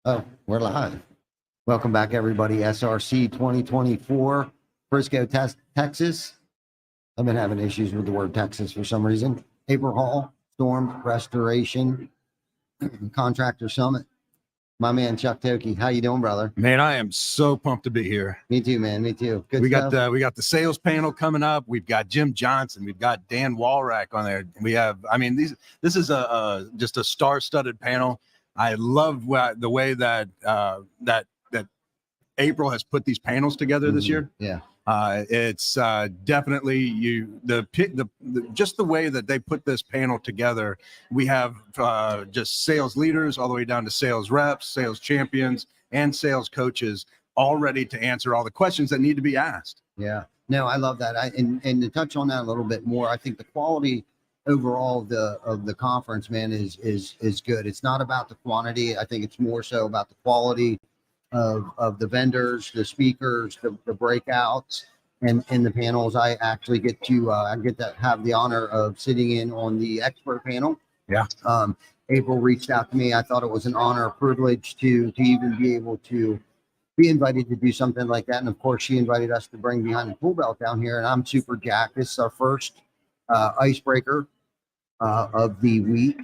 Oh, we're live. Welcome back, everybody. SRC 2024, Frisco, Texas. I've been having issues with the word Texas for some reason. April Hall, Storm Restoration, Contractor Summit. My man, Chuck Thokey. How you doing, brother? Man, I am so pumped to be here. Me too, man. Me too. Good we stuff. got the sales panel coming up. We've got Jim Johnson. We've got Dan Walrack on there. We have, I mean, this is just a star-studded panel. I love the way that that April has put these panels together this year. Yeah. It's definitely just the way that they put this panel together. We have just sales leaders all the way down to sales reps, sales champions, and sales coaches, all ready to answer all the questions that need to be asked. Yeah, no, I love that. And to touch on that a little bit more, I think the quality overall of the conference, man, is good. It's not about the quantity. I think it's more so about the quality of the vendors, the speakers, the breakouts, and the panels. I actually get to have the honor of sitting in on the expert panel. Yeah. April reached out to me. I thought it was an honor, a privilege to even be able to be invited to do something like that. And of course, she invited us to bring Behind the ToolBelt down here, and I'm super jacked. This is our first icebreaker of the week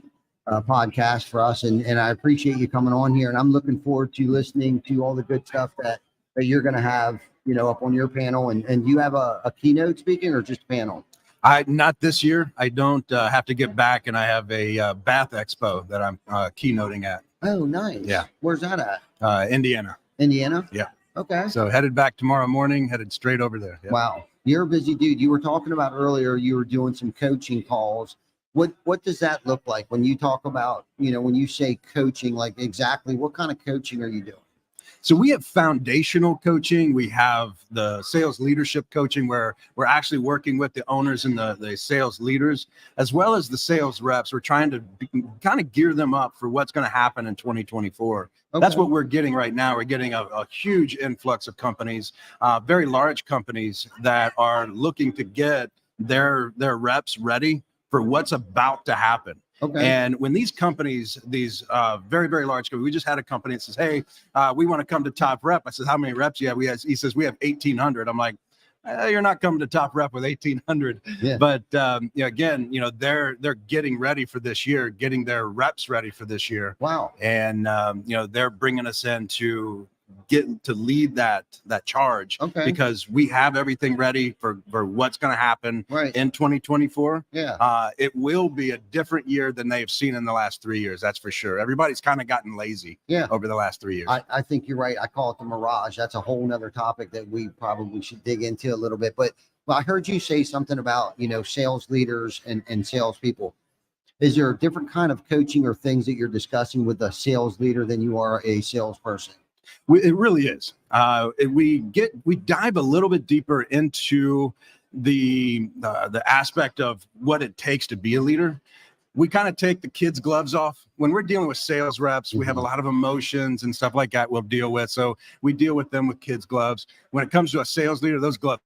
podcast for us, and I appreciate you coming on here, and I'm looking forward to listening to all the good stuff that you're going to have, up on your panel. And you have a keynote speaking or just a panel? Not this year. I don't have to get back, and I have a Bath Expo that I'm keynoting at. Oh, nice. Yeah. Where's that at? Indiana. Indiana? Yeah. Okay. So headed back tomorrow morning, headed straight over there. Yeah. Wow. You're a busy dude. You were talking about earlier, you were doing some coaching calls. What does that look like when you talk about, when you say coaching, like exactly what kind of coaching are you doing? So we have foundational coaching. We have the sales leadership coaching where we're actually working with the owners and the sales leaders, as well as the sales reps. We're trying to kind of gear them up for what's going to happen in 2024. Okay. That's what we're getting right now. We're getting a huge influx of companies, very large companies that are looking to get their reps ready for what's about to happen. Okay. And when these companies, these very, very large companies, we just had a company that says, hey, we want to come to Top Rep. I said, how many reps you have? He says, we have 1,800. I'm like, you're not coming to Top Rep with 1,800. Yeah. But again, they're getting ready for this year, getting their reps ready for this year. Wow. And they're bringing us in to get to lead that charge. Okay. Because we have everything ready for what's going to happen in 2024. Yeah. It will be a different year than they've seen in the last 3 years. That's for sure. Everybody's kind of gotten lazy over the last 3 years. I think you're right. I call it the mirage. That's a whole nother topic that we probably should dig into a little bit. But I heard you say something about, sales leaders and salespeople. Is there a different kind of coaching or things that you're discussing with a sales leader than you are a salesperson? It really is. We dive a little bit deeper into the aspect of what it takes to be a leader. We kind of take the kids' gloves off. When we're dealing with sales reps, we have a lot of emotions and stuff like that we'll deal with. So we deal with them with kids' gloves. When it comes to a sales leader, those gloves,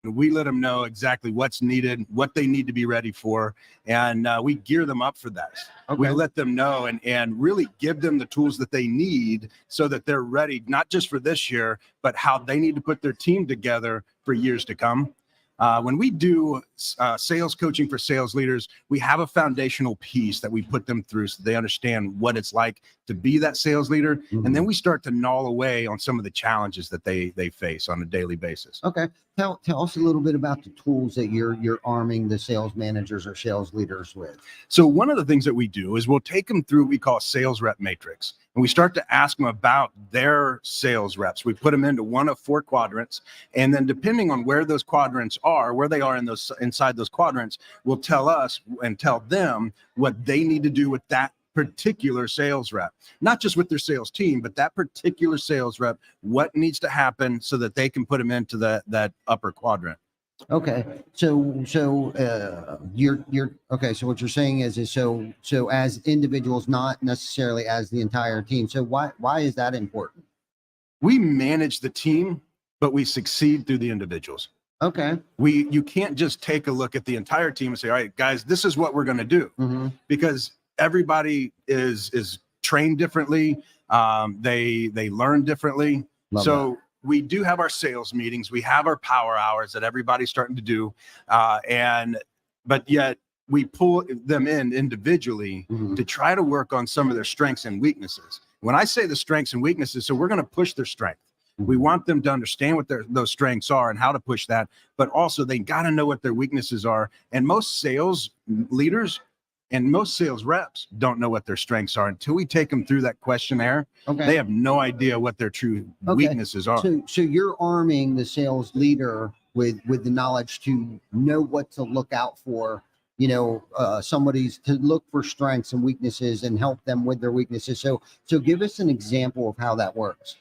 we let them know exactly what's needed, what they need to be ready for, and we gear them up for that. Okay. We let them know and really give them the tools that they need so that they're ready, not just for this year, but how they need to put their team together for years to come. When we do sales coaching for sales leaders, we have a foundational piece that we put them through so they understand what it's like to be that sales leader. Mm-hmm. And then we start to gnaw away on some of the challenges that they face on a daily basis. Okay. Tell us a little bit about the tools that you're arming the sales managers or sales leaders with. So one of the things that we do is we'll take them through what we call sales rep matrix. And we start to ask them about their sales reps. We put them into one of 4 quadrants. And then depending on where those quadrants are, where they are inside those quadrants, will tell us and tell them what they need to do with that particular sales rep, not just with their sales team, but that particular sales rep, what needs to happen so that they can put them into that upper quadrant. Okay. So you're okay. So what you're saying is so as individuals, not necessarily as the entire team. So why is that important? We manage the team, but we succeed through the individuals. Okay. You can't just take a look at the entire team and say, all right, guys, this is what we're going to do. Mm-hmm. Because everybody is train differently. They learn differently. Love So we do have our sales meetings. We have our power hours that everybody's starting to do. But yet we pull them in individually Mhm. to try to work on some of their strengths and weaknesses. When I say the strengths and weaknesses, so we're going to push their strength. We want them to understand what those strengths are and how to push that, but also they got to know what their weaknesses are. And most sales leaders and most sales reps don't know what their strengths are until we take them through that questionnaire. Okay. They have no idea what their true weaknesses are. So you're arming the sales leader with the knowledge to know what to look out for, somebody's to look for strengths and weaknesses and help them with their weaknesses. So give us an example of how that works.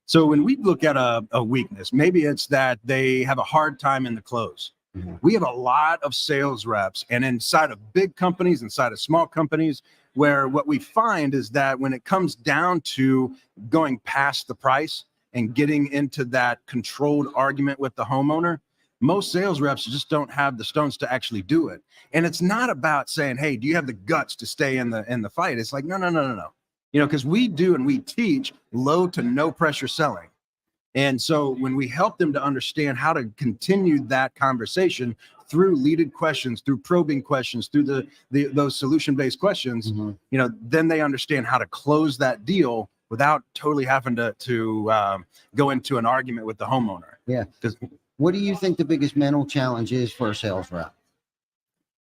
So when we look at a weakness, maybe it's that they have a hard time in the close. Mhm. We have a lot of sales reps, and inside of big companies, inside of small companies, where what we find is that when it comes down to going past the price and getting into that controlled argument with the homeowner, most sales reps just don't have the stones to actually do it. And it's not about saying, hey, do you have the guts to stay in the fight? It's like, no. Because we do and we teach low to no pressure selling. And so when we help them to understand how to continue that conversation through leaded questions, through probing questions, through those solution-based questions, Mhm. then they understand how to close that deal without totally having to go into an argument with the homeowner. Yeah. 'Cause What do you think the biggest mental challenge is for a sales rep?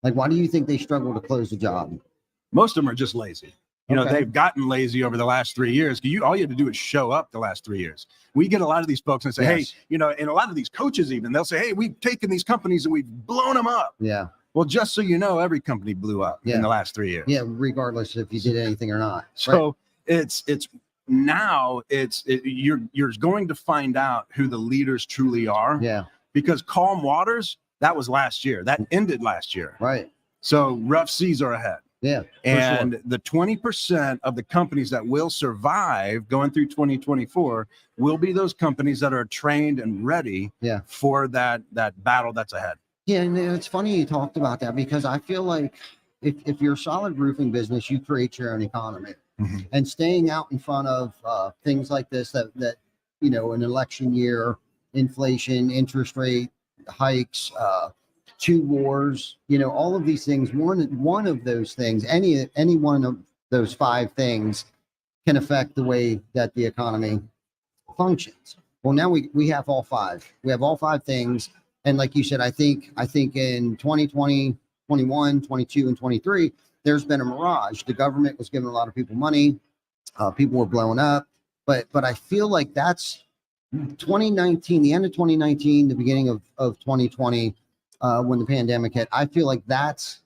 Like, why do you think they struggle to close the job? most of them are just lazy. Okay. They've gotten lazy over the last 3 years. All you have to do is show up the last 3 years. We get a lot of these folks and say, Yes. hey, and a lot of these coaches even, they'll say, hey, we've taken these companies and we've blown them up. Yeah. Well, just so you know, every company blew up in the last 3 years. Yeah. Regardless if you did anything or not. So it's you're going to find out who the leaders truly are. Yeah. Because calm waters, that was last year. That ended last year. Right. So rough seas are ahead. Yeah. And the 20% of the companies that will survive going through 2024 will be those companies that are trained and ready for that battle that's ahead. Yeah, and it's funny you talked about that because I feel like if you're a solid roofing business, you create your own economy. Mm-hmm. And staying out in front of things like this that an election year, inflation, interest rate hikes, two wars, all of these things, one of those things, any one of those five things can affect the way that the economy functions. Well, now we have all five. We have all five things. And like you said, I think in 2020, 21, 22, and 23, there's been a mirage. The government was giving a lot of people money. People were blowing up. But I feel like that's 2019, the end of 2019, the beginning of 2020, when the pandemic hit. I feel like that's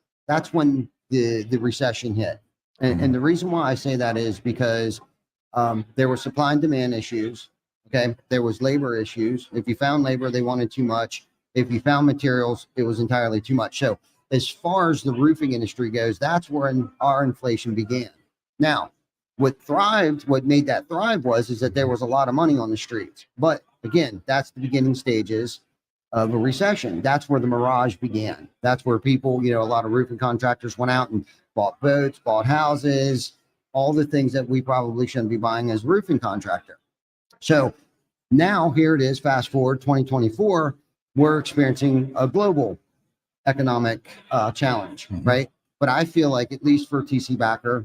when the recession hit. And the reason why I say that is because there were supply and demand issues. Okay. There was labor issues. If you found labor, they wanted too much. If you found materials, it was entirely too much. So as far as the roofing industry goes, that's where our inflation began. Now, what made that thrive is that there was a lot of money on the streets. But again, that's the beginning stages of a recession. That's where the mirage began. That's where people, a lot of roofing contractors went out and bought boats, bought houses, all the things that we probably shouldn't be buying as a roofing contractor. So now here it is, fast forward 2024, we're experiencing a global economic challenge, right? But I feel like, at least for TC Backer,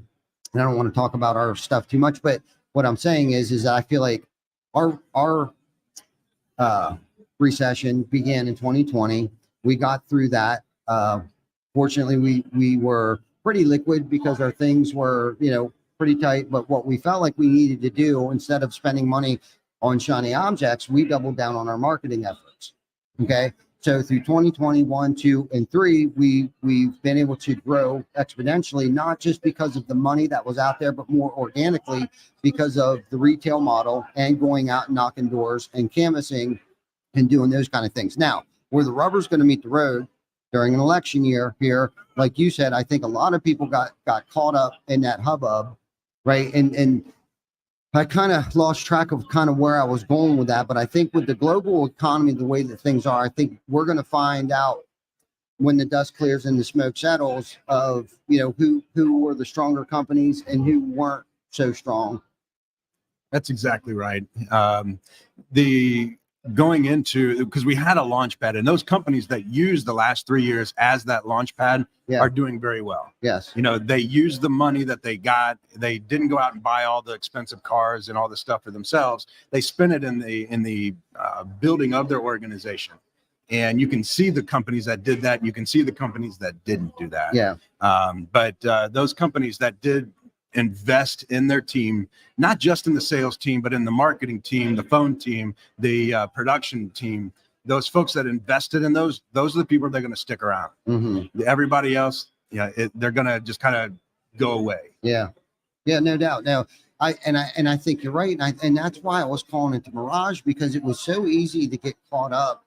and I don't want to talk about our stuff too much, but what I'm saying is that I feel like our recession began in 2020. We got through that. Fortunately, we were pretty liquid because our things were, pretty tight. But what we felt like we needed to do, instead of spending money on shiny objects, we doubled down on our marketing efforts. Okay. So through 2021, 2, and 3, we've been able to grow exponentially, not just because of the money that was out there, but more organically because of the retail model and going out and knocking doors and canvassing and doing those kind of things. Now, where the rubber's going to meet the road during an election year here, like you said, I think a lot of people got caught up in that hubbub, right? And I kind of lost track of kind of where I was going with that. But I think with the global economy, the way that things are, I think we're going to find out when the dust clears and the smoke settles of, who were the stronger companies and who weren't so strong. That's exactly right. The going into, because we had a launch pad, and those companies that used the last 3 years as that launch pad are doing very well. Yes. You know, they used the money that they got. They didn't go out and buy all the expensive cars and all the stuff for themselves. They spent it in the building of their organization. And you can see the companies that did that. You can see the companies that didn't do that. Yeah. But those companies that did invest in their team, not just in the sales team, but in the marketing team, the phone team, the production team, those folks that invested in those are the people that are going to stick around. Mm-hmm. Everybody else, they're going to just kind of go away. Yeah. Yeah, no doubt. No, I think you're right. And that's why I was calling it the Mirage, because it was so easy to get caught up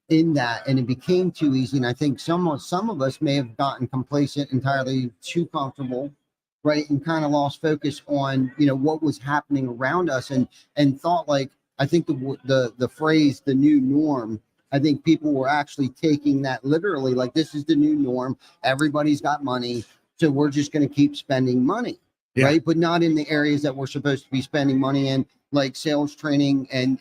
in that, and it became too easy. And I think some of us may have gotten complacent, entirely too comfortable, right, and kind of lost focus on what was happening around us, and thought, like, I think the phrase "the new norm," I think people were actually taking that literally, like, this is the new norm. Everybody's got money, so we're just going to keep spending money, right? But not in the areas that we're supposed to be spending money in, like sales training and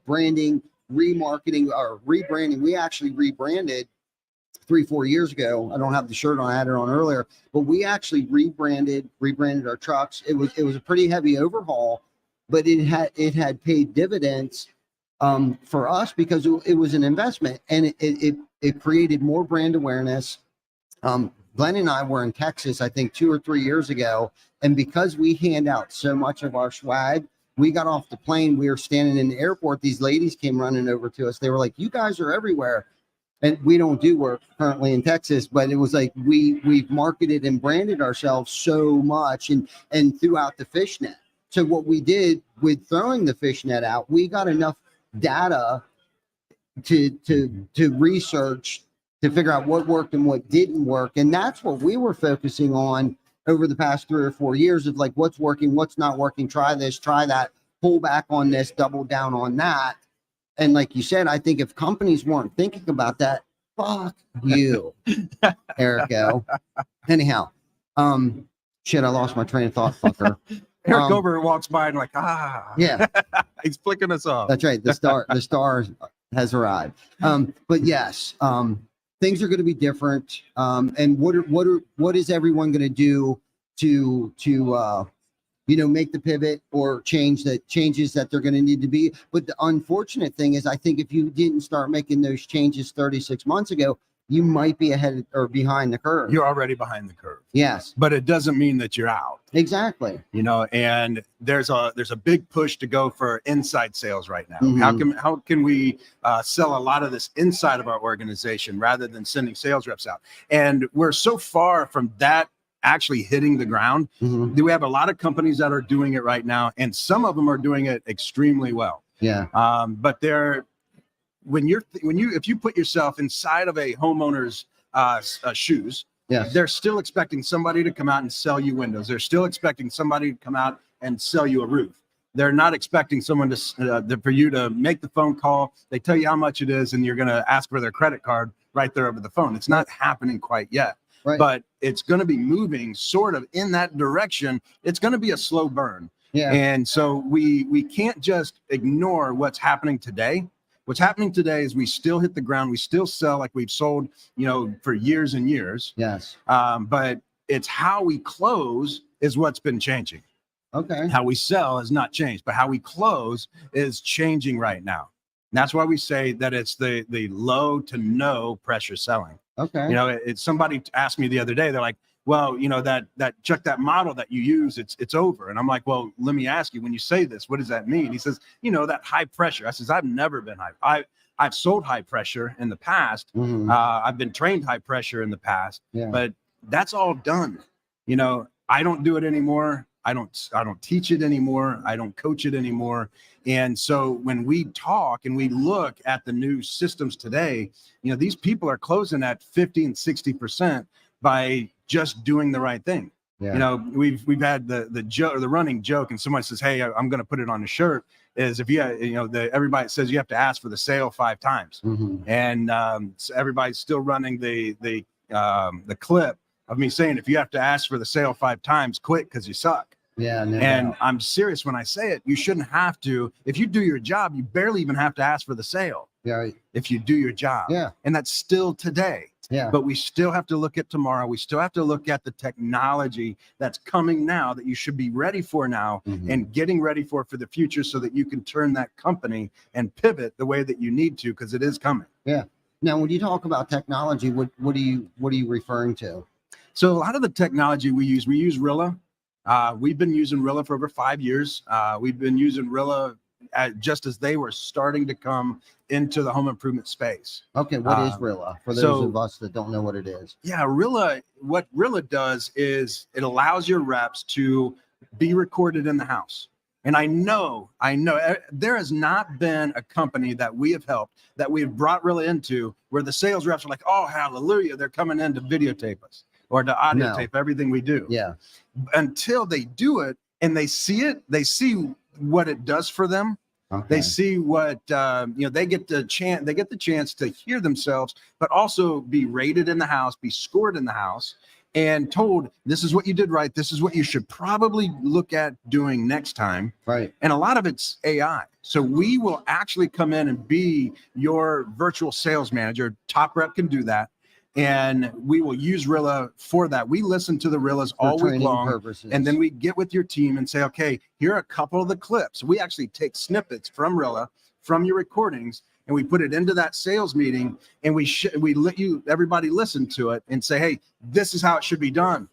branding, remarketing, or rebranding. We actually rebranded 3-4 years ago. I don't have the shirt on, I had it on earlier, but we actually rebranded our trucks. It was a pretty heavy overhaul, but it had paid dividends for us, because it was an investment, and it created more brand awareness. Glenn and I were in Texas, I think 2 or 3 years ago, and because we hand out so much of our swag, we got off the plane. We were standing in the airport. These ladies came running over to us. They were like, "You guys are everywhere." And we don't do work currently in Texas, but it was like we've marketed and branded ourselves so much and throughout the fishnet. So what we did with throwing the fishnet out, we got enough data to research, to figure out what worked and what didn't work. And that's what we were focusing on over the past 3 or 4 years, of like, what's working, what's not working, try this, try that, pull back on this, double down on that. And like you said, I think if companies weren't thinking about that, fuck you, Erico. Anyhow, shit, I lost my train of thought, fucker. Eric over walks by and like, yeah, he's flicking us off. That's right. The star has arrived. But yes, things are going to be different. And what is everyone going to do to make the pivot or changes that they're going to need to be? But the unfortunate thing is, I think if you didn't start making those changes 36 months ago, you might be ahead or behind the curve. You're already behind the curve. Yes. But it doesn't mean that you're out. Exactly. And there's a big push to go for inside sales right now. Mm-hmm. How can we sell a lot of this inside of our organization rather than sending sales reps out? And we're so far from that actually hitting the ground. Mm-hmm. We have a lot of companies that are doing it right now, and some of them are doing it extremely well. Yeah. But if you put yourself inside of a homeowner's shoes, yes, they're still expecting somebody to come out and sell you windows. They're still expecting somebody to come out and sell you a roof. They're not expecting someone for you to make the phone call. They tell you how much it is, and you're going to ask for their credit card right there over the phone. It's not happening quite yet. Right. But it's going to be moving sort of in that direction. It's going to be a slow burn. Yeah. And so we can't just ignore what's happening today. What's happening today is we still hit the ground. We still sell like we've sold, for years and years. Yes. But it's how we close is what's been changing. Okay. How we sell has not changed, but how we close is changing right now. And that's why we say that it's the low to no pressure selling. Okay. It's somebody asked me the other day, they're like, well, that check that model that you use, it's over. And I'm like, well, let me ask you, when you say this, what does that mean? He says, that high pressure. I says, I've never been high. I've sold high pressure in the past. Mm-hmm. I've been trained high pressure in the past, but that's all done. I don't do it anymore. I don't teach it anymore. I don't coach it anymore. And so when we talk and we look at the new systems today, these people are closing at 50 and 60% by just doing the right thing. Yeah. We've had the running joke, and someone says, "Hey, I'm going to put it on a shirt." Is if everybody says you have to ask for the sale 5 times, mm-hmm. and so everybody's still running the clip of me saying, if you have to ask for the sale 5 times, quit because you suck. Yeah. No And doubt. I'm serious when I say it. You shouldn't have to. If you do your job, you barely even have to ask for the sale. Yeah. Right. If you do your job. Yeah. And that's still today. Yeah. But we still have to look at tomorrow. We still have to look at the technology that's coming now that you should be ready for now Mhm. and getting ready for the future so that you can turn that company and pivot the way that you need to, because it is coming. Yeah. Now, when you talk about technology, what are you referring to? So a lot of the technology we use Rilla. We've been using Rilla for over 5 years. We've been using Rilla just as they were starting to come into the home improvement space. Okay, what is Rilla for those of us that don't know what it is? Yeah, Rilla, what Rilla does is it allows your reps to be recorded in the house. And I know there has not been a company that we have helped that we have brought Rilla into where the sales reps are like, oh, hallelujah, they're coming in to videotape us or to audio tape everything we do. Yeah. Until they do it and they see what it does for them. Okay. They see what they get the chance to hear themselves, but also be rated in the house, be scored in the house, and told this is what you did right. This is what you should probably look at doing next time. Right. And a lot of it's AI. So we will actually come in and be your virtual sales manager. Top rep can do that. And we will use Rilla for that. We listen to the Rillas all week long, purposes. and then we get with your team and say, okay, here are a couple of the clips. We actually take snippets from Rilla, from your recordings, and we put it into that sales meeting, and we let everybody listen to it and say, hey, this is how it should be done.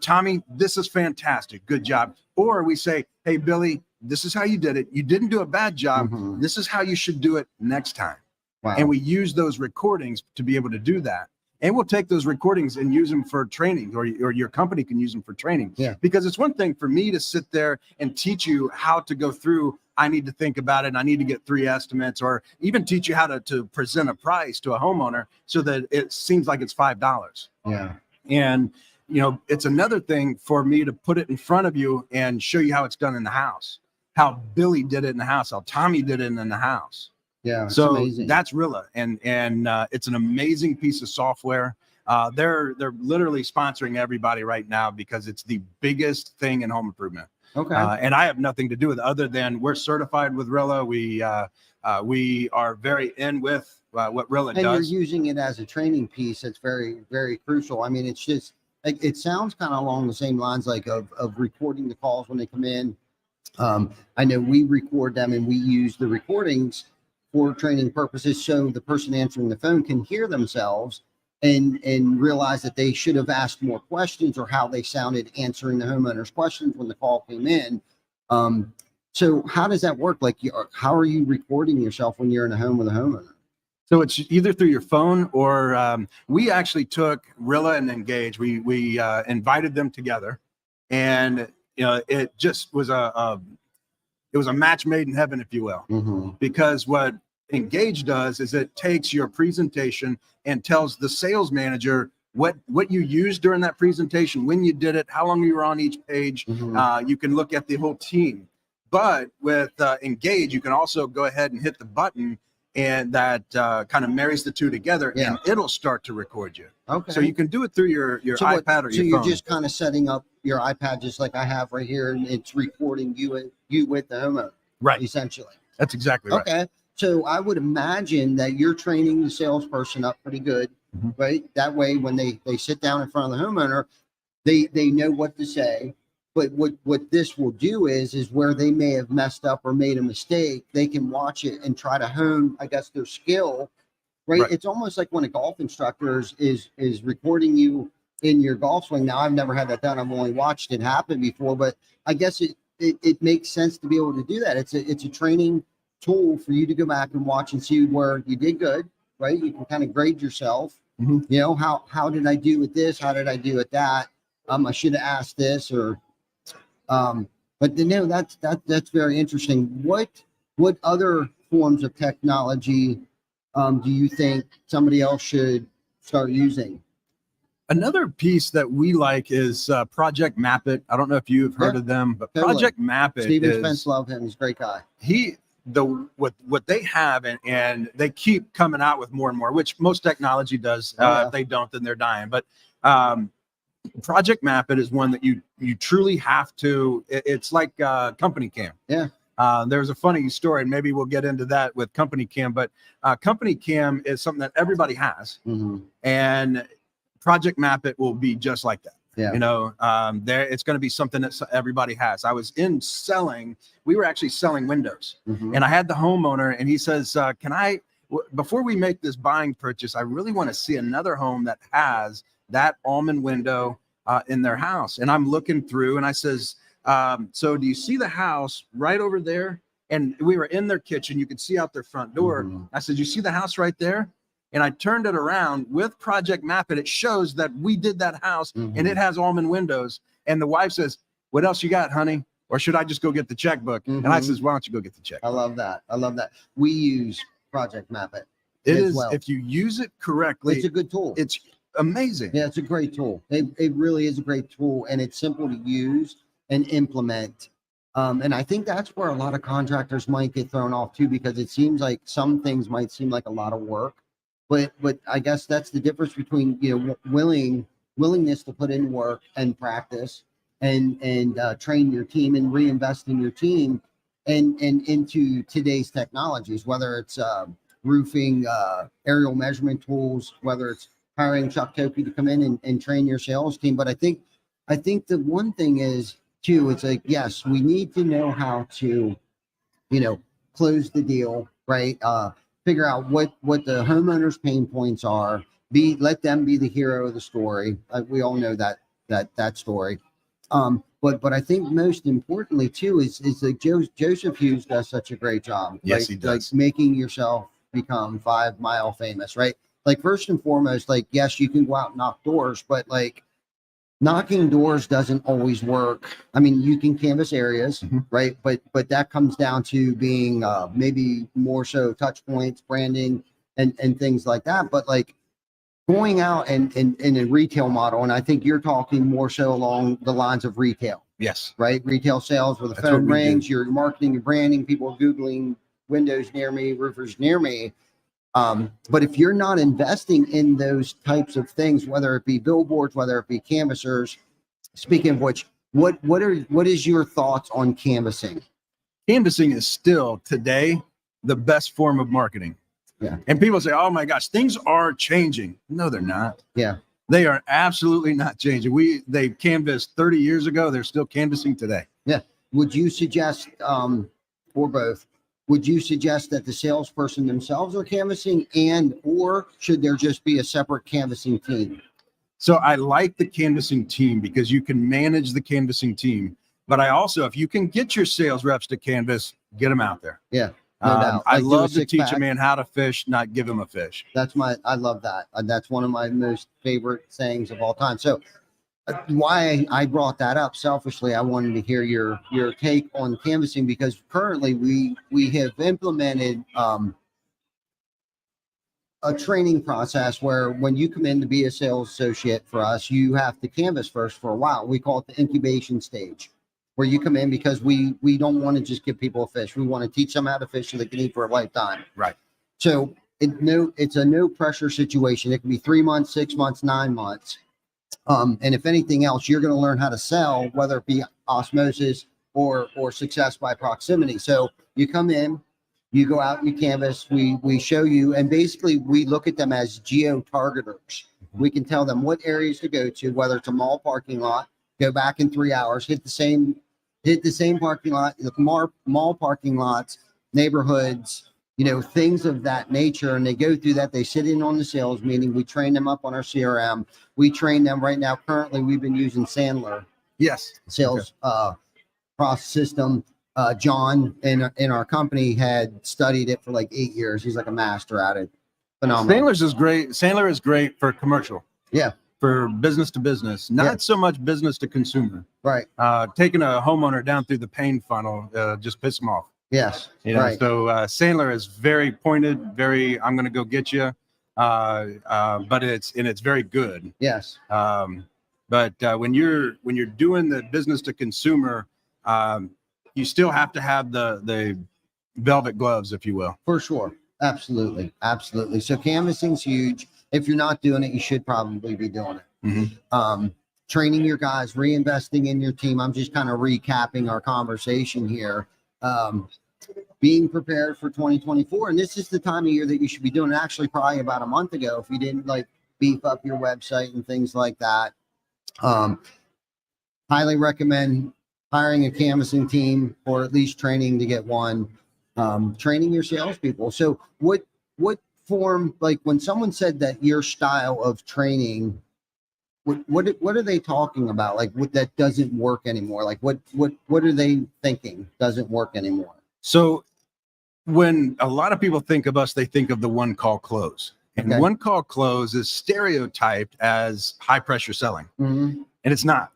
Tommy, this is fantastic. Good job. Or we say, hey, Billy, this is how you did it. You didn't do a bad job. Mhm. This is how you should do it next time. Wow. And we use those recordings to be able to do that. And we'll take those recordings and use them for training, or your company can use them for training. Yeah. Because it's one thing for me to sit there and teach you how to go through. I need to think about it. I need to get 3 estimates, or even teach you how to present a price to a homeowner so that it seems like it's $5. Yeah. And, it's another thing for me to put it in front of you and show you how it's done in the house, how Billy did it in the house, how Tommy did it in the house. Yeah. So amazing. that's Rilla, and it's an amazing piece of software. They're literally sponsoring everybody right now because it's the biggest thing in home improvement. Okay. And I have nothing to do with it other than we're certified with Rilla. We are very in with what Rilla and does. You're using it as a training piece. That's very, very crucial. I mean, it's just like, it sounds kind of along the same lines, like of recording the calls when they come in. I know we record them and we use the recordings for training purposes, so the person answering the phone can hear themselves and realize that they should have asked more questions, or how they sounded answering the homeowner's questions when the call came in. So how does that work? Like, how are you recording yourself when you're in a home with a homeowner? So it's either through your phone, or we actually took Rilla and Engage. We invited them together, and it just was it was a match made in heaven, if you will. Mm-hmm. Because what Engage does is it takes your presentation and tells the sales manager what you used during that presentation, when you did it, how long you were on each page. Mm-hmm. You can look at the whole team. But with Engage, you can also go ahead and hit the button, and that kind of marries the two together, Yeah. and it'll start to record you. Okay. So you can do it through your iPad or your phone. So you're just kind of setting up your iPad just like I have right here, and it's recording you with the homeowner. Right. Essentially. That's exactly right. Okay. So I would imagine that you're training the salesperson up pretty good, Mhm. right? That way, when they sit down in front of the homeowner, they know what to say. But what this will do is where they may have messed up or made a mistake, they can watch it and try to hone, I guess, their skill, right? It's almost like when a golf instructor is recording you in your golf swing. Now, I've never had that done. I've only watched it happen before, but I guess it makes sense to be able to do that. It's a training tool for you to go back and watch and see where you did good, right? You can kind of grade yourself. Mhm. How did I do with this? How did I do with that? I should have asked this, or but that's very interesting. What other forms of technology do you think somebody else should start using? Another piece that we like is Project Map It. I don't know if you've heard of them, but Totally. Project Map It Steven is Spence, love him. He's a great guy. What they have, and they keep coming out with more and more, which most technology does. Oh, yeah. If they don't, then they're dying. But Project Map It is one that you truly have to. It's like Company Cam. Yeah. There's a funny story, and maybe we'll get into that with Company Cam. But Company Cam is something that everybody has, and Project Map It will be just like that. Yeah. You know, it's going to be something that everybody has. I was in selling. We were actually selling windows, and I had the homeowner, and he says, "Can I?" Before we make this buying purchase, I really want to see another home that has that almond window in their house. And I'm looking through and I says, so do you see the house right over there? And we were in their kitchen. You could see out their front door. I said, you see the house right there? And I turned it around with Project Map It. It shows that we did that house and it has almond windows. And the wife says, what else you got, honey? Or should I just go get the checkbook? And I says, why don't you go get the checkbook? I love that. I love that. We use Project Map It. It is, if you use it correctly, it's a good tool. It's amazing. Yeah, it's a great tool. It really is a great tool, and it's simple to use and implement. And I think that's where a lot of contractors might get thrown off too, because it seems like some things might seem like a lot of work, but I guess that's the difference between, you know, willingness to put in work and practice and train your team and reinvest in your team and into today's technologies, whether it's roofing, aerial measurement tools, whether it's hiring Chuck Thokey to come in and train your sales team. But I think the one thing is too, it's like, yes, we need to know how to, you know, close the deal, right? Figure out what the homeowner's pain points are, let them be the hero of the story. We all know that story. But I think most importantly too is like Joseph Hughes does such a great job. Yes, right? he does. Like making yourself become 5 Mile famous, right? Like first and foremost, like, yes, you can go out and knock doors, but like knocking doors doesn't always work. I mean, you can canvas areas, right? But that comes down to being maybe more so touch points, branding and things like that. But like going out and in a retail model, and I think you're talking more so along the lines of retail. Yes. Right? Retail sales where the phone rings, you're marketing, you're branding, people are Googling windows near me, roofers near me. But if you're not investing in those types of things, whether it be billboards, whether it be canvassers, speaking of which, what is your thoughts on canvassing? Canvassing is still today the best form of marketing. Yeah. And people say, oh my gosh, things are changing. No, they're not. Yeah. They are absolutely not changing. They canvassed 30 years ago. They're still canvassing today. Yeah. Would you suggest, or both, would you suggest that the salesperson themselves are canvassing or should there just be a separate canvassing team? So I like the canvassing team because you can manage the canvassing team. But I also, if you can get your sales reps to canvas, get them out there. Yeah. No doubt. I Like love to teach pack. a man how to fish, not give him a fish. I love that. That's one of my most favorite sayings of all time. So why I brought that up selfishly, I wanted to hear your take on canvassing, because currently we have implemented a training process where when you come in to be a sales associate for us, you have to canvas first for a while. We call it the incubation stage, where you come in because we don't want to just give people a fish. We want to teach them how to fish so they can eat for a lifetime. Right. So it's a no pressure situation. It can be 3 months, 6 months, 9 months. And if anything else, you're going to learn how to sell, whether it be osmosis or success by proximity. So you come in, you go out, you canvas, we show you, and basically we look at them as geo-targeters. We can tell them what areas to go to, whether it's a mall parking lot, go back in 3 hours, hit the same parking lot, the mall parking lots, neighborhoods, you know, things of that nature. And they go through that. They sit in on the sales meeting. We train them up on our CRM. We train them right now. Currently, we've been using Sandler. Yes. Sales process system. John in our company had studied it for like 8 years. He's like a master at it. Phenomenal. Sandler is great for commercial. Yeah. For business to business, not so much business to consumer. Right. Taking a homeowner down through the pain funnel just piss them off. Yes. You know, right. So Sandler is very pointed, I'm going to go get you, but it's very good. Yes. But when you're doing the business to consumer, you still have to have the velvet gloves, if you will. For sure. Absolutely. Absolutely. So canvassing's huge. If you're not doing it, you should probably be doing it. training your guys, reinvesting in your team. I'm just kind of recapping our conversation here. Being prepared for 2024. And this is the time of year that you should be doing it. Actually, probably about a month ago, if you didn't like beef up your website and things like that. Highly recommend hiring a canvassing team or at least training to get one. Training your salespeople. So what form, like when someone said that your style of training, what are they talking about? Like what that doesn't work anymore? Like what are they thinking doesn't work anymore? So when a lot of people think of us, they think of the one call close. And Okay. one call close is stereotyped as high pressure selling. Mm-hmm. And it's not.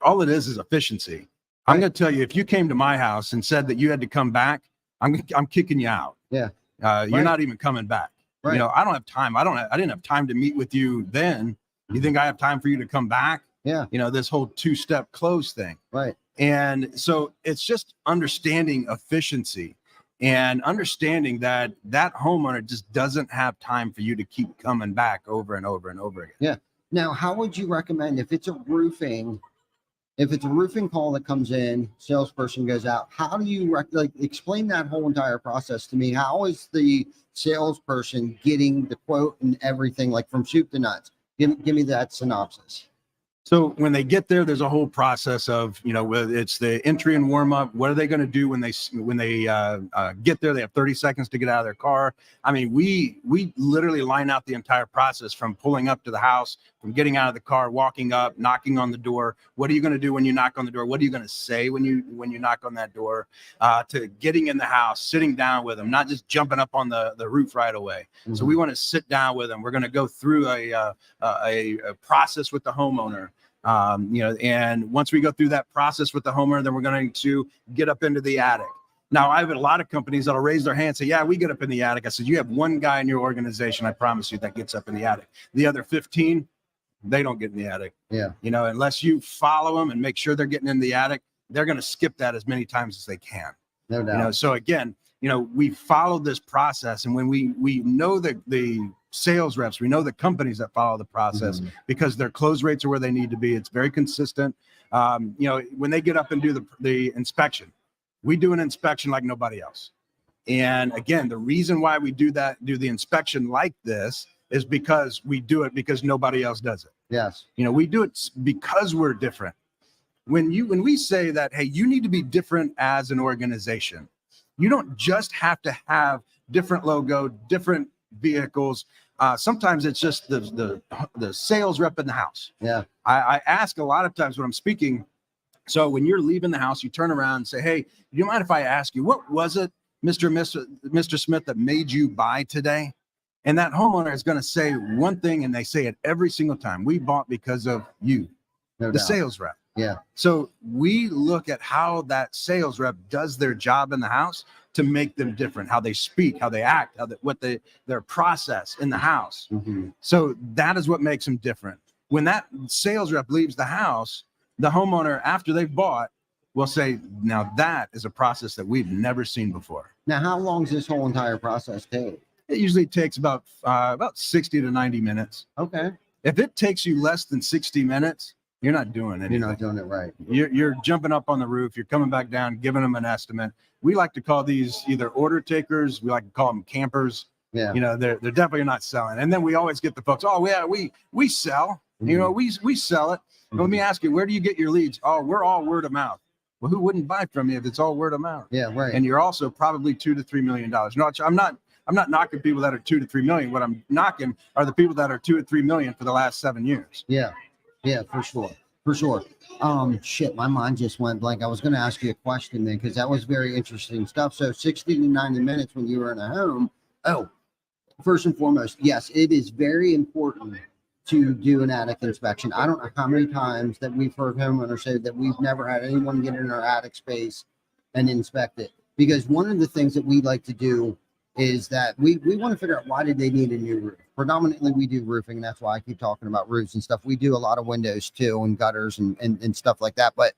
All it is efficiency. I'm going to tell you, if you came to my house and said that you had to come back, I'm kicking you out. Yeah. You're not even coming back. Right. You know, I don't have time. I didn't have time to meet with you then. You think I have time for you to come back? Yeah. You know, this whole 2-step close thing. Right. And so it's just understanding efficiency and understanding that that homeowner just doesn't have time for you to keep coming back over and over and over again. Yeah. Now, how would you recommend if it's a roofing call that comes in, salesperson goes out, how do you explain that whole entire process to me? How is the salesperson getting the quote and everything, like from soup to nuts? Give me that synopsis. So when they get there, there's a whole process of, you know, whether it's the entry and warm up. What are they going to do when they get there? They have 30 seconds to get out of their car. I mean, we literally line out the entire process from pulling up to the house, from getting out of the car, walking up, knocking on the door. What are you going to do when you knock on the door? What are you going to say when you knock on that door? To getting in the house, sitting down with them, not just jumping up on the roof right away. Mm-hmm. So we want to sit down with them. We're going to go through a process with the homeowner. You know, and once we go through that process with the homeowner, then we're going to get up into the attic. Now, I have a lot of companies that'll raise their hand and say, yeah, we get up in the attic. I said, you have one guy in your organization, I promise you, that gets up in the attic. The other 15, they don't get in the attic. Yeah. You know, unless you follow them and make sure they're getting in the attic, they're going to skip that as many times as they can. No doubt. You know, so again, you know, we followed this process, and when we know that the sales reps, we know the companies that follow the process, because their close rates are where they need to be. It's very consistent. You know, when they get up and do the inspection, we do an inspection like nobody else. And again, the reason why we do the inspection like this is because we do it because nobody else does it. Yes. You know, we do it because we're different. When we say that, hey, you need to be different as an organization, you don't just have to have different logo, different vehicles. Sometimes it's just the sales rep in the house. Yeah. I ask a lot of times when I'm speaking. So when you're leaving the house, you turn around and say, hey, do you mind if I ask you, what was it, Mr. Smith, that made you buy today? And that homeowner is going to say one thing, and they say it every single time. We bought because of you, No the doubt. sales rep. Yeah. So we look at how that sales rep does their job in the house to make them different, how they speak, how they act, their process in the house. Mm-hmm. So that is what makes them different. When that sales rep leaves the house, the homeowner, after they've bought, will say, now that is a process that we've never seen before. Now, how long does this whole entire process take? It usually takes about 60 to 90 minutes. Okay. If it takes you less than 60 minutes, you're not doing anything. You're not doing it right. You're jumping up on the roof. You're coming back down, giving them an estimate. We like to call these either order takers. We like to call them campers. Yeah. You know, they're definitely not selling. And then we always get the folks, oh, yeah, we sell. Mm-hmm. You know, we sell it. Mm-hmm. But let me ask you, where do you get your leads? Oh, we're all word of mouth. Well, who wouldn't buy from you if it's all word of mouth? Yeah, right. And you're also probably $2 to $3 million. No, I'm not knocking people that are 2 to 3 million. What I'm knocking are the people that are 2 to 3 million for the last 7 years. Yeah. Yeah, for sure. For sure. Shit, my mind just went blank. I was going to ask you a question then, because that was very interesting stuff. So 60 to 90 minutes when you were in a home. Oh, first and foremost, yes, it is very important to do an attic inspection. I don't know how many times that we've heard homeowners say that we've never had anyone get in our attic space and inspect it. Because one of the things that we like to do is that we want to figure out, why did they need a new roof? Predominantly, we do roofing, and that's why I keep talking about roofs and stuff. We do a lot of windows too, and gutters and stuff like that. But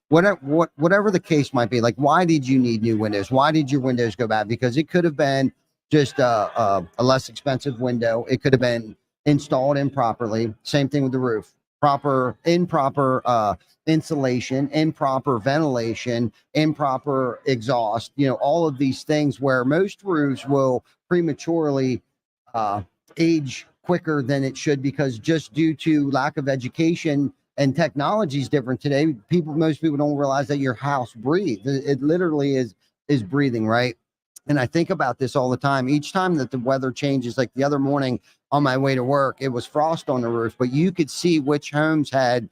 whatever the case might be, like, why did you need new windows? Why did your windows go bad? Because it could have been just a less expensive window. It could have been installed improperly. Same thing with the roof. improper insulation, improper ventilation, improper exhaust, all of these things where most roofs will prematurely age quicker than it should, because just due to lack of education and technology is different today. Most people don't realize that your house breathes. It literally is breathing, right? And I think about this all the time. Each time that the weather changes, like the other morning on my way to work, it was frost on the roof, but you could see which homes had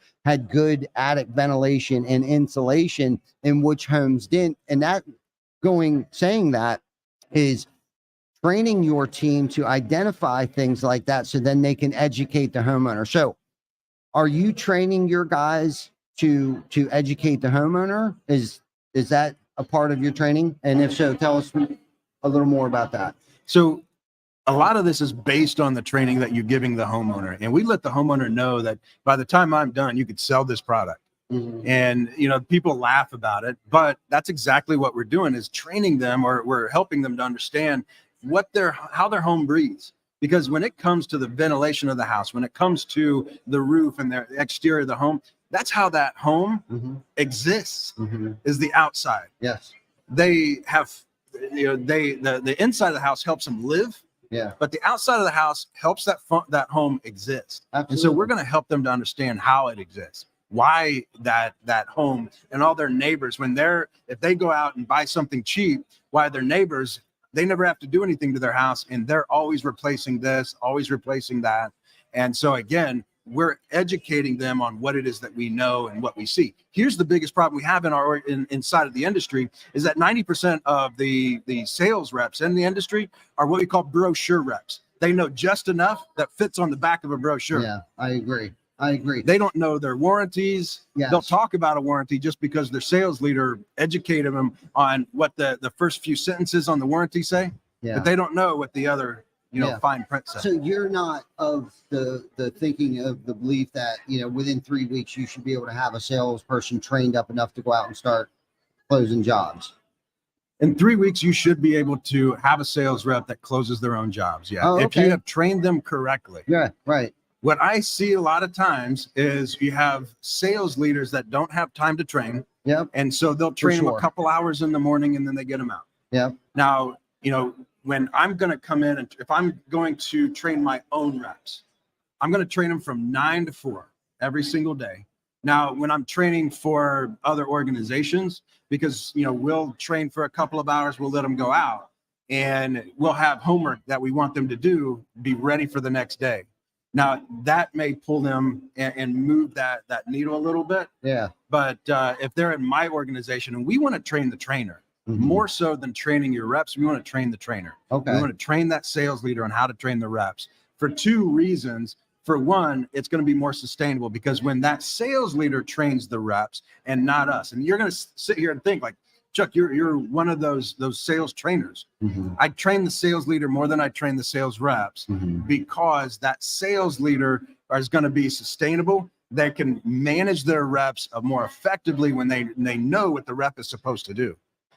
good attic ventilation and insulation and which homes didn't. And saying that is training your team to identify things like that, so then they can educate the homeowner. So are you training your guys to educate the homeowner? Is that a part of your training? And if so, tell us a little more about that. So a lot of this is based on the training that you're giving the homeowner. And we let the homeowner know that by the time I'm done, you could sell this product. Mm-hmm. And, people laugh about it, but that's exactly what we're doing, is training them, or we're helping them to understand how their home breathes. Because when it comes to the ventilation of the house, when it comes to the roof and the exterior of the home, that's how that home exists, is the outside. Yes. They have, the inside of the house helps them live. Yeah. But the outside of the house helps that home exist. Absolutely. And so we're going to help them to understand how it exists, why that home and all their neighbors, if they go out and buy something cheap, why their neighbors, they never have to do anything to their house, and they're always replacing this, always replacing that. And so again, we're educating them on what it is that we know and what we see. Here's the biggest problem we have inside of the industry, is that 90% of the sales reps in the industry are what we call brochure reps. They know just enough that fits on the back of a brochure. Yeah, I agree. They don't know their warranties. Yes. They'll talk about a warranty just because their sales leader educated them on what the first few sentences on the warranty say. Yeah. But they don't know what the other, fine print says. So you're not of the thinking of the belief that, within 3 weeks, you should be able to have a salesperson trained up enough to go out and start closing jobs. In 3 weeks, you should be able to have a sales rep that closes their own jobs. Yeah. Oh, okay. If you have trained them correctly. Yeah, right. What I see a lot of times is you have sales leaders that don't have time to train. Yep. And so they'll train them a couple hours in the morning and then they get them out. Yep. Now, when I'm going to come in, and if I'm going to train my own reps, I'm going to train them from 9 to 4 every single day. Now, when I'm training for other organizations, because, we'll train for a couple of hours, we'll let them go out, and we'll have homework that we want them to do, be ready for the next day. Now, that may pull them and move that needle a little bit. Yeah. But if they're in my organization, and we want to train the trainer, more so than training your reps, we want to train the trainer. Okay. We want to train that sales leader on how to train the reps for 2 reasons. For one, it's going to be more sustainable, because when that sales leader trains the reps and not us, and you're going to sit here and think like, Chuck, you're one of those sales trainers. I train the sales leader more than I train the sales reps, because that sales leader is going to be sustainable. They can manage their reps more effectively when they know what the rep is supposed to do.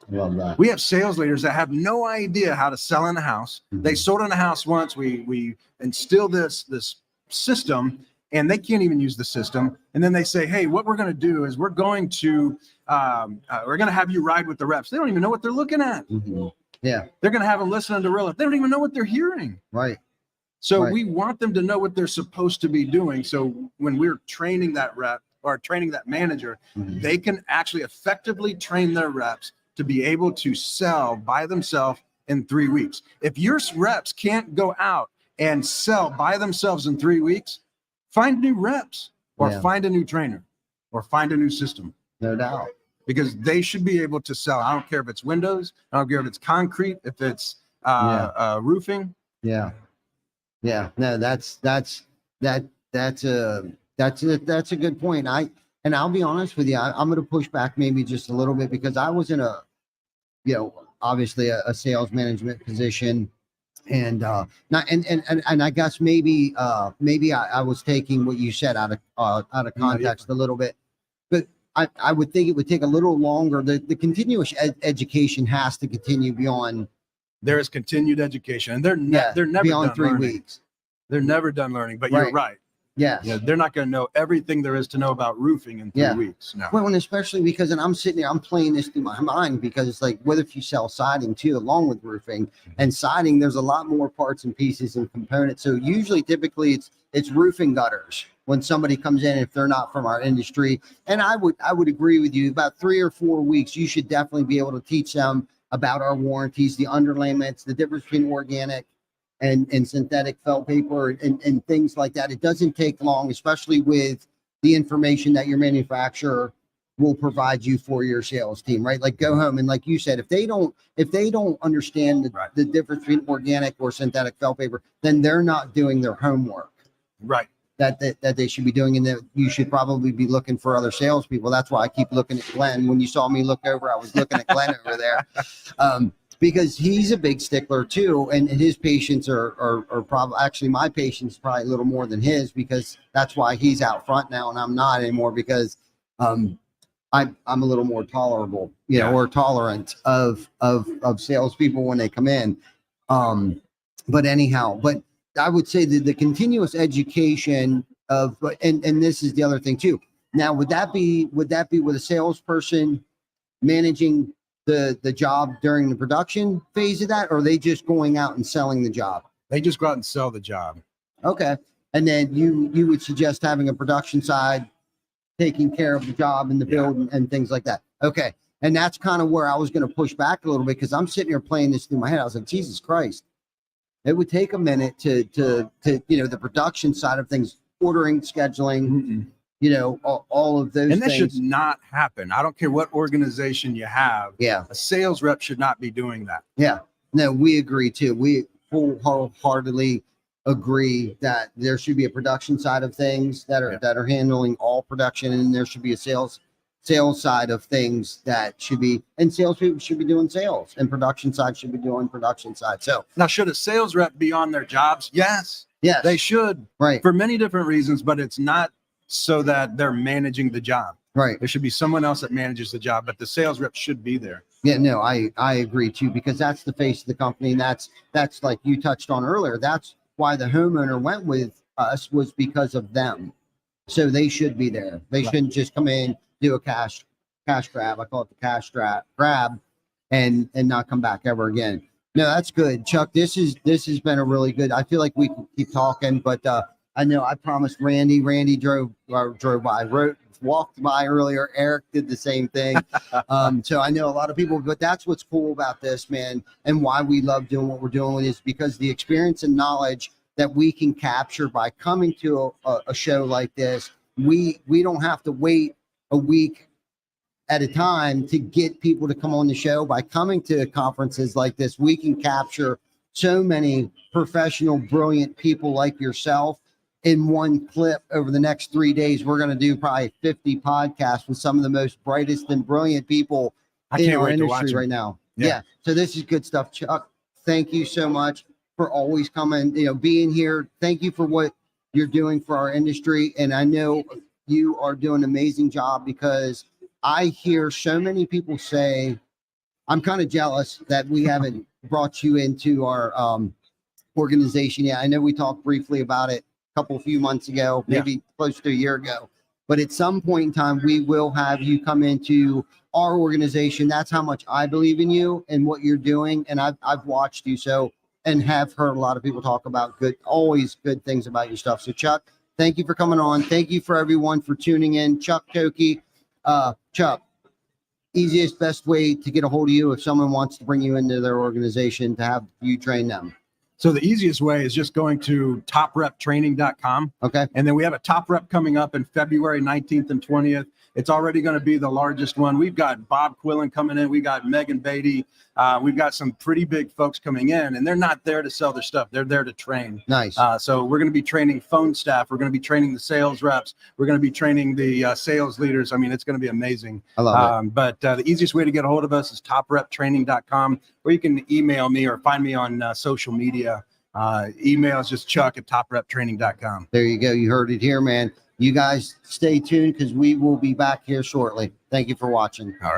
Love that. We have sales leaders that have no idea how to sell in a house. They sold in a house once. We instill this system, and they can't even use the system. And then they say, hey, what we're going to do is we're going to have you ride with the reps. They don't even know what they're looking at. Yeah. They're going to have them listening to real. They don't even know what they're hearing. Right. So we want them to know what they're supposed to be doing. So when we're training that rep or training that manager, they can actually effectively train their reps to be able to sell by themselves in 3 weeks. If your reps can't go out and sell by themselves in 3 weeks, find new reps, or find a new trainer, or find a new system. No doubt. Because they should be able to sell. I don't care if it's windows. I don't care if it's concrete, if it's roofing. Yeah. Yeah. No, that's a good point. I'll be honest with you. I'm going to push back maybe just a little bit, because I was in obviously a sales management position, and I guess maybe I was taking what you said out of context a little bit, but I would think it would take a little longer. The continuous education has to continue beyond. There is continued education, and they're never beyond done 3 learning. weeks. They're never done learning, but you're right. Yes. You know, they're not going to know everything there is to know about roofing in 3 weeks. No. Well, and especially because, and I'm sitting there, I'm playing this through my mind because it's like, what if you sell siding too, along with roofing? And siding, there's a lot more parts and pieces and components. So usually, typically, it's roofing gutters when somebody comes in if they're not from our industry. And I would agree with you. About 3 or 4 weeks, you should definitely be able to teach them about our warranties, the underlayments, the difference between organic and synthetic felt paper and things like that. It doesn't take long, especially with the information that your manufacturer will provide you for your sales team, right? Like go home and like you said, if they don't understand the difference between organic or synthetic felt paper, then they're not doing their homework. Right. That they should be doing, and that you should probably be looking for other salespeople. That's why I keep looking at Glenn. When you saw me look over, I was looking at Glenn over there. Because he's a big stickler too, and his patients are probably, actually my patients probably a little more than his, because that's why he's out front now and I'm not anymore, because I'm a little more tolerable, you know, or tolerant of salespeople when they come in. But anyhow, but I would say that the continuous education of, and this is the other thing too. Now, would that be with a salesperson managing the job during the production phase of that, or are they just going out and selling the job? They just go out and sell the job. Okay. And then you would suggest having a production side taking care of the job and the build and things like that. Okay. And that's kind of where I was going to push back a little bit, because I'm sitting here playing this through my head. I was like, Jesus Christ, it would take a minute to you know, the production side of things, ordering, scheduling, you know, all of those and that things. should not happen. I don't care what organization you have. Yeah. A sales rep should not be doing that. Yeah. No, we agree too. We wholeheartedly agree that there should be a production side of things that are handling all production, and there should be a sales side of things that should be, and salespeople should be doing sales, and production side should be doing production side. So now, should a sales rep be on their jobs? Yes, they should, right, for many different reasons, but it's not so that they're managing the job. Right. There should be someone else that manages the job, but the sales rep should be there. Yeah, no, I agree too, because that's the face of the company. And that's like you touched on earlier. That's why the homeowner went with us, was because of them. So they should be there. They shouldn't just come in, do a cash grab. I call it the cash grab and not come back ever again. No, that's good. Chuck, this has been a really good, I feel like we can keep talking, but I know I promised Randy walked by earlier. Eric did the same thing. So I know a lot of people, but that's what's cool about this, man. And why we love doing what we're doing is because the experience and knowledge that we can capture by coming to a show like this, we don't have to wait a week at a time to get people to come on the show. By coming to conferences like this, we can capture so many professional, brilliant people like yourself in one clip. Over the next 3 days, we're going to do probably 50 podcasts with some of the most brightest and brilliant people in our industry right now. Yeah. So this is good stuff. Chuck, thank you so much for always coming, you know, being here. Thank you for what you're doing for our industry. And I know you are doing an amazing job, because I hear so many people say, I'm kind of jealous that we haven't brought you into our organization yet. I know we talked briefly about it a few months ago, maybe close to a year ago, but at some point in time, we will have you come into our organization. That's how much I believe in you and what you're doing. And I've watched you and have heard a lot of people talk about always good things about your stuff. So Chuck, thank you for coming on. Thank you for everyone for tuning in. Chuck Thokey. Chuck, easiest, best way to get a hold of you if someone wants to bring you into their organization to have you train them? So the easiest way is just going to topreptraining.com. Okay. And then we have a top rep coming up in February 19th and 20th. It's already going to be the largest one. We've got Bob Quillen coming in. We got Megan Beatty. We've got some pretty big folks coming in, and they're not there to sell their stuff. They're there to train. Nice. So we're going to be training phone staff. We're going to be training the sales reps. We're going to be training the sales leaders. I mean, it's going to be amazing. I love it. But the easiest way to get a hold of us is topreptraining.com, or you can email me or find me on social media. Email is just chuck@topreptraining.com. There you go. You heard it here, man. You guys stay tuned, because we will be back here shortly. Thank you for watching. All right.